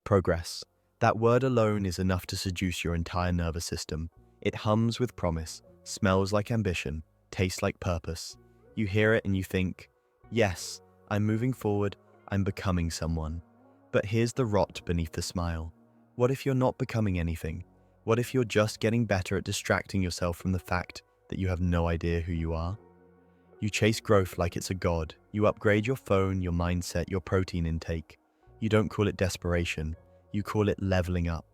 Progress. That word alone is enough to seduce your entire nervous system. It hums with promise, smells like ambition, tastes like purpose. You hear it and you think, yes, I'm moving forward, I'm becoming someone. But here's the rot beneath the smile. What if you're not becoming anything? What if you're just getting better at distracting yourself from the fact that you have no idea who you are? You chase growth like it's a god. You upgrade your phone, your mindset, your protein intake. You don't call it desperation. You call it leveling up.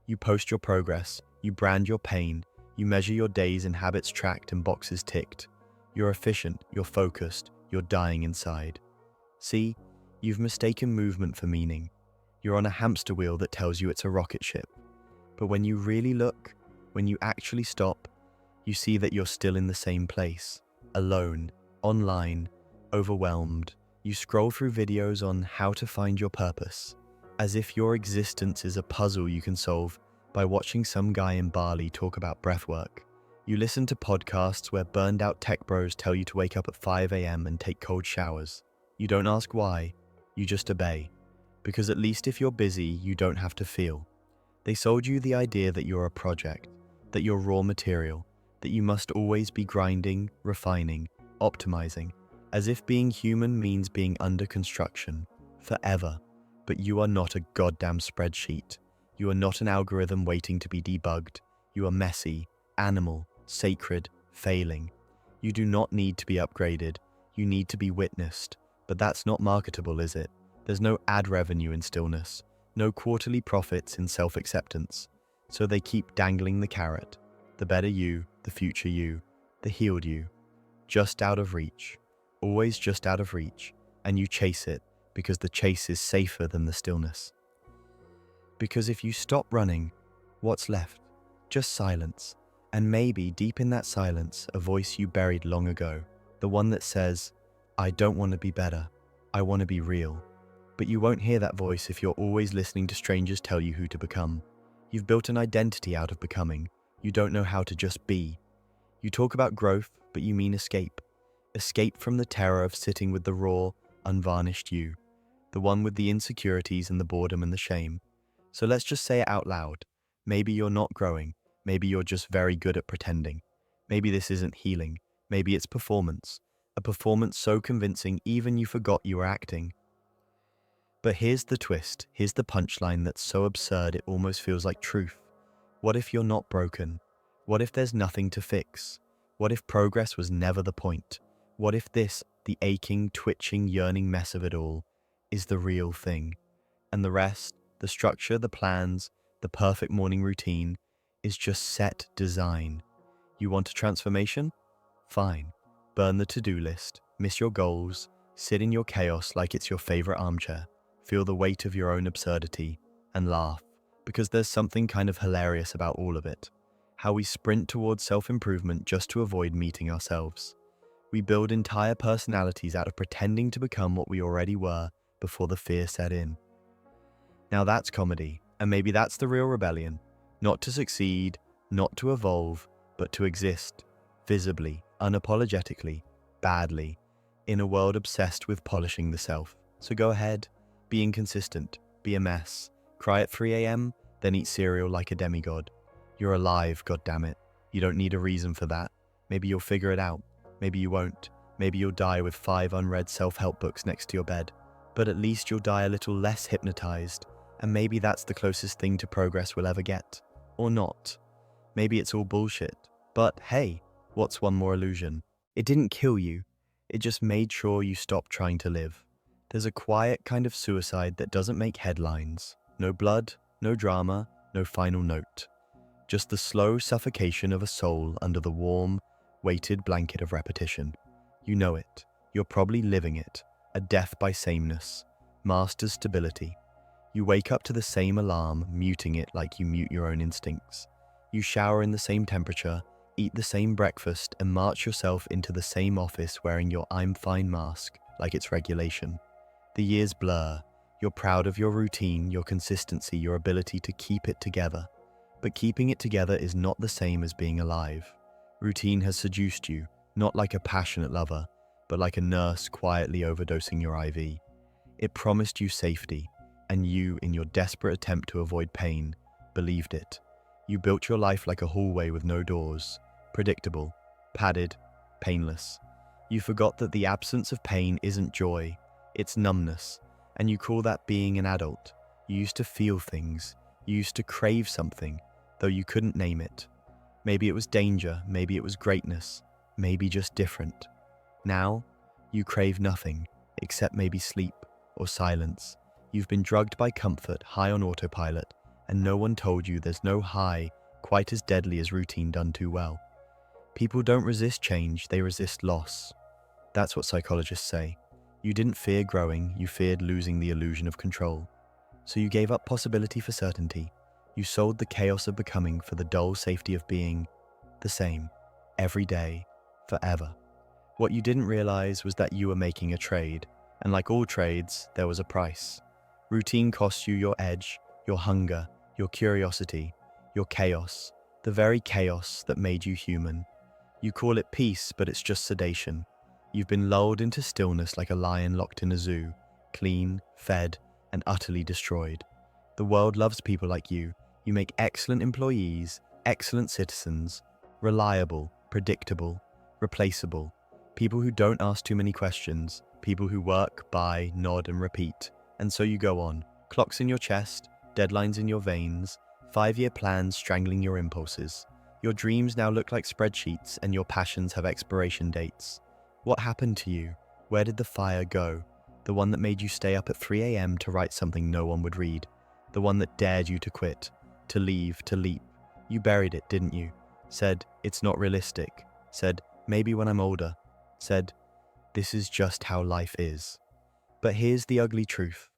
You post your progress. You brand your pain. You measure your days and habits tracked and boxes ticked. You're efficient. You're focused. You're dying inside. See, you've mistaken movement for meaning. You're on a hamster wheel that tells you it's a rocket ship. But when you really look, when you actually stop, you see that you're still in the same place. Alone, online, overwhelmed. You scroll through videos on how to find your purpose, as if your existence is a puzzle you can solve by watching some guy in Bali talk about breathwork. You listen to podcasts where burned out tech bros tell you to wake up at 5 a.m. and take cold showers. You don't ask why, you just obey. Because at least if you're busy, you don't have to feel. They sold you the idea that you're a project, that you're raw material, that you must always be grinding, refining, optimizing, as if being human means being under construction, forever. But you are not a goddamn spreadsheet. You are not an algorithm waiting to be debugged. You are messy, animal, sacred, failing. You do not need to be upgraded. You need to be witnessed. But that's not marketable, is it? There's no ad revenue in stillness, no quarterly profits in self-acceptance. So they keep dangling the carrot. The better you, the future you, the healed you. Just out of reach. Always just out of reach. And you chase it because the chase is safer than the stillness. Because if you stop running, what's left? Just silence. And maybe deep in that silence, a voice you buried long ago. The one that says, I don't want to be better. I want to be real. But you won't hear that voice if you're always listening to strangers tell you who to become. You've built an identity out of becoming. You don't know how to just be. You talk about growth, but you mean escape. Escape from the terror of sitting with the raw, unvarnished you. The one with the insecurities and the boredom and the shame. So let's just say it out loud. Maybe you're not growing. Maybe you're just very good at pretending. Maybe this isn't healing. Maybe it's performance. A performance so convincing even you forgot you were acting. But here's the twist. Here's the punchline that's so absurd it almost feels like truth. What if you're not broken? What if there's nothing to fix? What if progress was never the point? What if this, the aching, twitching, yearning mess of it all, is the real thing? And the rest, the structure, the plans, the perfect morning routine, is just set design. You want a transformation? Fine. Burn the to-do list, miss your goals, sit in your chaos like it's your favorite armchair, feel the weight of your own absurdity, and laugh, because there's something kind of hilarious about all of it. How we sprint towards self-improvement just to avoid meeting ourselves. We build entire personalities out of pretending to become what we already were before the fear set in. Now that's comedy, and maybe that's the real rebellion. Not to succeed, not to evolve, but to exist, visibly, unapologetically, badly, in a world obsessed with polishing the self. So go ahead, be inconsistent, be a mess, cry at 3 a.m., then eat cereal like a demigod. You're alive, goddammit. You don't need a reason for that. Maybe you'll figure it out. Maybe you won't. Maybe you'll die with 5 unread self-help books next to your bed. But at least you'll die a little less hypnotized, and maybe that's the closest thing to progress we'll ever get. Or not. Maybe it's all bullshit. But hey, what's one more illusion? It didn't kill you. It just made sure you stopped trying to live. There's a quiet kind of suicide that doesn't make headlines. No blood, no drama, no final note. Just the slow suffocation of a soul under the warm, weighted blanket of repetition. You know it. You're probably living it. A death by sameness. Master's stability. You wake up to the same alarm, muting it like you mute your own instincts. You shower in the same temperature, eat the same breakfast, and march yourself into the same office wearing your I'm fine mask like it's regulation. The years blur. You're proud of your routine, your consistency, your ability to keep it together. But keeping it together is not the same as being alive. Routine has seduced you, not like a passionate lover, but like a nurse quietly overdosing your IV. It promised you safety, and you, in your desperate attempt to avoid pain, believed it. You built your life like a hallway with no doors, predictable, padded, painless. You forgot that the absence of pain isn't joy, it's numbness, and you call that being an adult. You used to feel things, you used to crave something, though you couldn't name it. Maybe it was danger, maybe it was greatness, maybe just different. Now, you crave nothing, except maybe sleep or silence. You've been drugged by comfort, high on autopilot, and no one told you there's no high quite as deadly as routine done too well. People don't resist change, they resist loss. That's what psychologists say. You didn't fear growing, you feared losing the illusion of control. So you gave up possibility for certainty. You sold the chaos of becoming for the dull safety of being the same, every day, forever. What you didn't realize was that you were making a trade, and like all trades, there was a price. Routine costs you your edge, your hunger, your curiosity, your chaos, the very chaos that made you human. You call it peace, but it's just sedation. You've been lulled into stillness like a lion locked in a zoo, clean, fed, and utterly destroyed. The world loves people like you. You make excellent employees, excellent citizens, reliable, predictable, replaceable. People who don't ask too many questions, people who work, buy, nod, and repeat. And so you go on. Clocks in your chest, deadlines in your veins, 5-year plans strangling your impulses. Your dreams now look like spreadsheets, and your passions have expiration dates. What happened to you? Where did the fire go? The one that made you stay up at 3 a.m. to write something no one would read. The one that dared you to quit, to leave, to leap. You buried it, didn't you? Said, it's not realistic. Said, maybe when I'm older. Said, this is just how life is. But here's the ugly truth.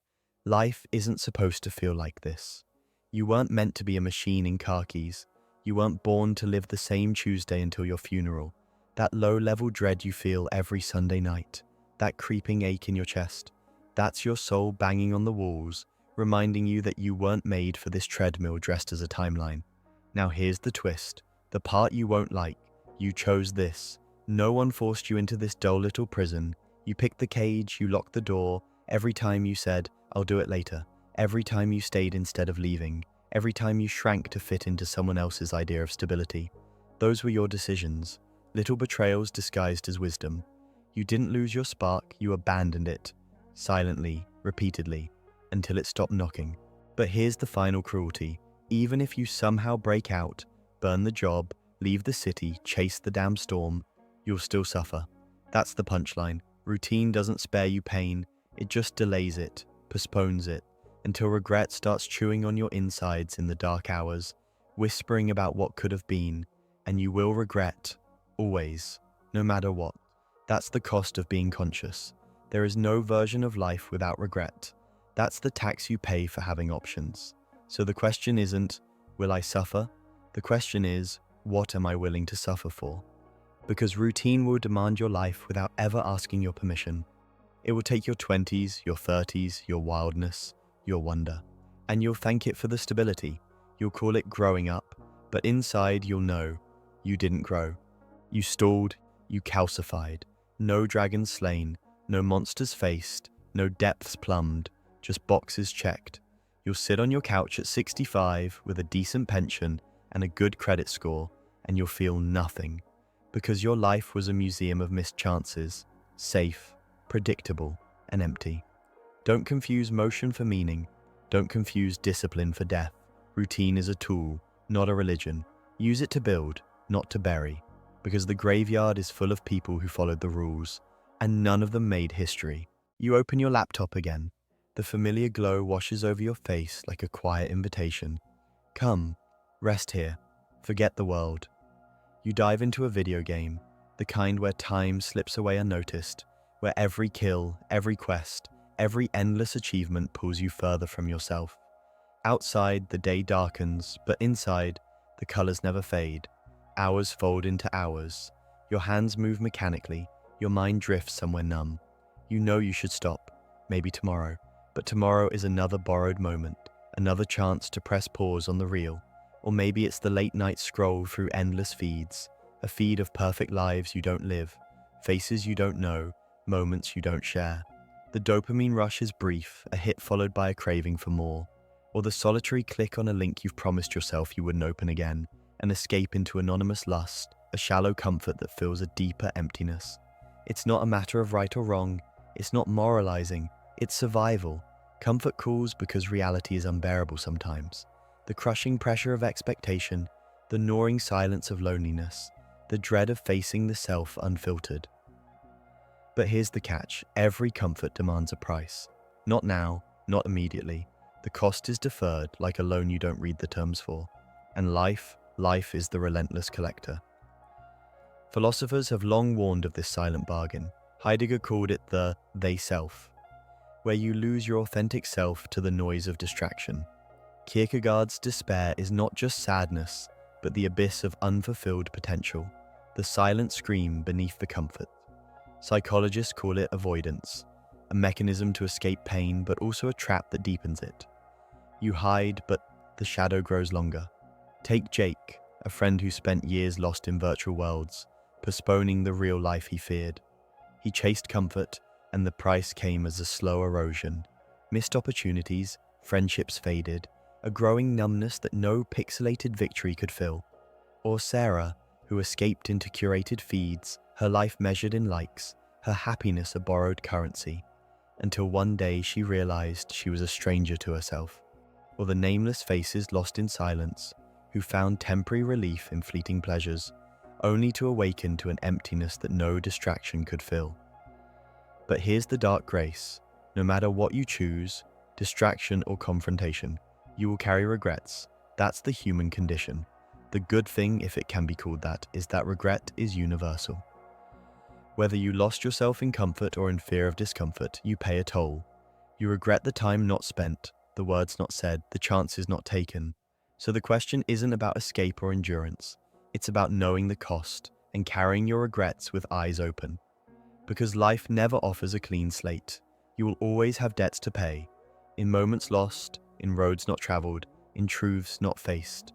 Life isn't supposed to feel like this. You weren't meant to be a machine in khakis. You weren't born to live the same Tuesday until your funeral. That low-level dread you feel every Sunday night. That creeping ache in your chest. That's your soul banging on the walls, reminding you that you weren't made for this treadmill dressed as a timeline. Now here's the twist. The part you won't like. You chose this. No one forced you into this dull little prison. You picked the cage, you locked the door. Every time you said, I'll do it later. Every time you stayed instead of leaving. Every time you shrank to fit into someone else's idea of stability. Those were your decisions. Little betrayals disguised as wisdom. You didn't lose your spark, you abandoned it. Silently, repeatedly, until it stopped knocking. But here's the final cruelty. Even if you somehow break out, burn the job, leave the city, chase the damn storm, you'll still suffer. That's the punchline. Routine doesn't spare you pain, it just delays it, postpones it, until regret starts chewing on your insides in the dark hours, whispering about what could have been, and you will regret, always, no matter what. That's the cost of being conscious. There is no version of life without regret. That's the tax you pay for having options. So the question isn't, will I suffer? The question is, what am I willing to suffer for? Because routine will demand your life without ever asking your permission. It will take your 20s, your 30s, your wildness, your wonder, and you'll thank it for the stability. You'll call it growing up, but inside you'll know you didn't grow. You stalled, you calcified. No dragons slain, no monsters faced, no depths plumbed, just boxes checked. You'll sit on your couch at 65 with a decent pension and a good credit score, and you'll feel nothing. Because your life was a museum of missed chances, safe, predictable, and empty. Don't confuse motion for meaning. Don't confuse discipline for death. Routine is a tool, not a religion. Use it to build, not to bury. Because the graveyard is full of people who followed the rules, and none of them made history. You open your laptop again. The familiar glow washes over your face like a quiet invitation. Come, rest here. Forget the world. You dive into a video game, the kind where time slips away unnoticed, where every kill, every quest, every endless achievement pulls you further from yourself. Outside, the day darkens, but inside, the colors never fade. Hours fold into hours. Your hands move mechanically, your mind drifts somewhere numb. You know you should stop, maybe tomorrow, but tomorrow is another borrowed moment, another chance to press pause on the reel. Or maybe it's the late night scroll through endless feeds, a feed of perfect lives you don't live, faces you don't know, moments you don't share. The dopamine rush is brief, a hit followed by a craving for more, or the solitary click on a link you've promised yourself you wouldn't open again, an escape into anonymous lust, a shallow comfort that fills a deeper emptiness. It's not a matter of right or wrong, it's not moralizing, it's survival. Comfort calls because reality is unbearable sometimes. The crushing pressure of expectation, the gnawing silence of loneliness, the dread of facing the self unfiltered. But here's the catch, every comfort demands a price. Not now, not immediately. The cost is deferred, like a loan you don't read the terms for. And life is the relentless collector. Philosophers have long warned of this silent bargain. Heidegger called it the they self, where you lose your authentic self to the noise of distraction. Kierkegaard's despair is not just sadness, but the abyss of unfulfilled potential, the silent scream beneath the comfort. Psychologists call it avoidance, a mechanism to escape pain, but also a trap that deepens it. You hide, but the shadow grows longer. Take Jake, a friend who spent years lost in virtual worlds, postponing the real life he feared. He chased comfort, and the price came as a slow erosion. Missed opportunities, friendships faded, a growing numbness that no pixelated victory could fill. Or Sarah, who escaped into curated feeds, her life measured in likes, her happiness a borrowed currency, until one day she realized she was a stranger to herself. Or the nameless faces lost in silence, who found temporary relief in fleeting pleasures, only to awaken to an emptiness that no distraction could fill. But here's the dark grace. No matter what you choose, distraction or confrontation, you will carry regrets. That's the human condition. The good thing, if it can be called that, is that regret is universal. Whether you lost yourself in comfort or in fear of discomfort, you pay a toll. You regret the time not spent, the words not said, the chances not taken. So the question isn't about escape or endurance. It's about knowing the cost and carrying your regrets with eyes open. Because life never offers a clean slate. You will always have debts to pay, in moments lost, in roads not traveled, in truths not faced.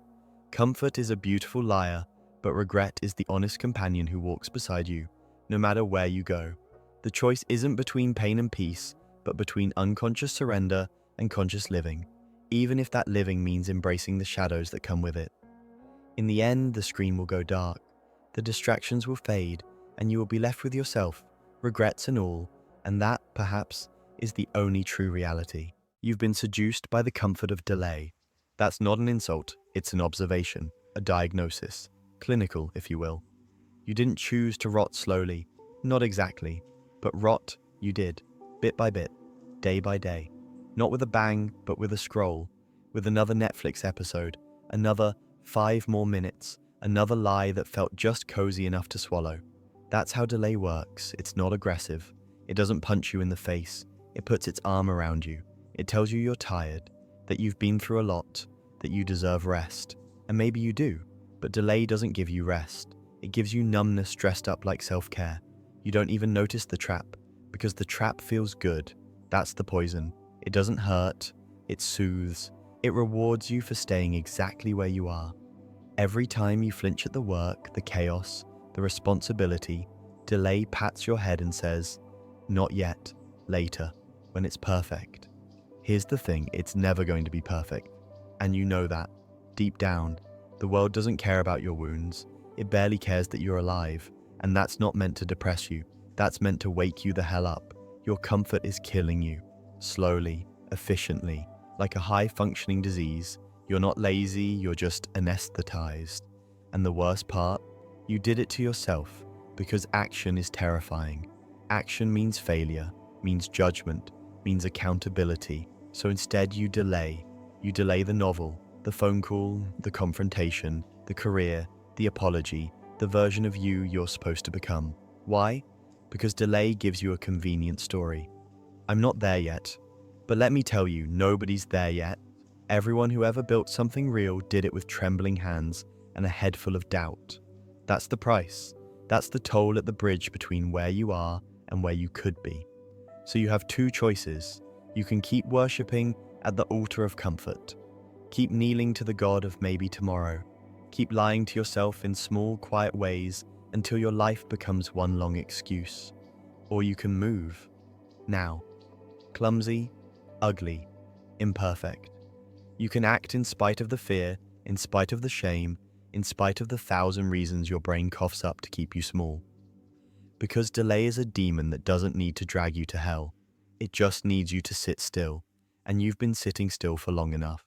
Comfort is a beautiful liar, but regret is the honest companion who walks beside you, no matter where you go. The choice isn't between pain and peace, but between unconscious surrender and conscious living, even if that living means embracing the shadows that come with it. In the end, the screen will go dark, the distractions will fade, and you will be left with yourself, regrets and all, and that, perhaps, is the only true reality. You've been seduced by the comfort of delay. That's not an insult, it's an observation, a diagnosis, clinical, if you will. You didn't choose to rot slowly, not exactly, but rot you did, bit by bit, day by day. Not with a bang, but with a scroll, with another Netflix episode, another 5 more minutes, another lie that felt just cozy enough to swallow. That's how delay works. It's not aggressive. It doesn't punch you in the face. It puts its arm around you. It tells you you're tired, that you've been through a lot, that you deserve rest. And maybe you do, but delay doesn't give you rest. It gives you numbness dressed up like self-care. You don't even notice the trap, because the trap feels good. That's the poison. It doesn't hurt. It soothes. It rewards you for staying exactly where you are. Every time you flinch at the work, the chaos, the responsibility, delay pats your head and says, "Not yet, later, when it's perfect." Here's the thing, it's never going to be perfect. And you know that. Deep down, the world doesn't care about your wounds. It barely cares that you're alive. And that's not meant to depress you. That's meant to wake you the hell up. Your comfort is killing you. Slowly, efficiently, like a high-functioning disease. You're not lazy, you're just anesthetized. And the worst part? You did it to yourself, because action is terrifying. Action means failure, means judgment, means accountability. So instead you delay. You delay the novel, the phone call, the confrontation, the career, the apology, the version of you you're supposed to become. Why? Because delay gives you a convenient story. I'm not there yet, but let me tell you, nobody's there yet. Everyone who ever built something real did it with trembling hands and a head full of doubt. That's the price. That's the toll at the bridge between where you are and where you could be. So you have 2 choices. You can keep worshipping at the altar of comfort. Keep kneeling to the God of maybe tomorrow. Keep lying to yourself in small, quiet ways until your life becomes one long excuse. Or you can move. Now. Clumsy, ugly, imperfect. You can act in spite of the fear, in spite of the shame, in spite of the thousand reasons your brain coughs up to keep you small. Because delay is a demon that doesn't need to drag you to hell. It just needs you to sit still, and you've been sitting still for long enough.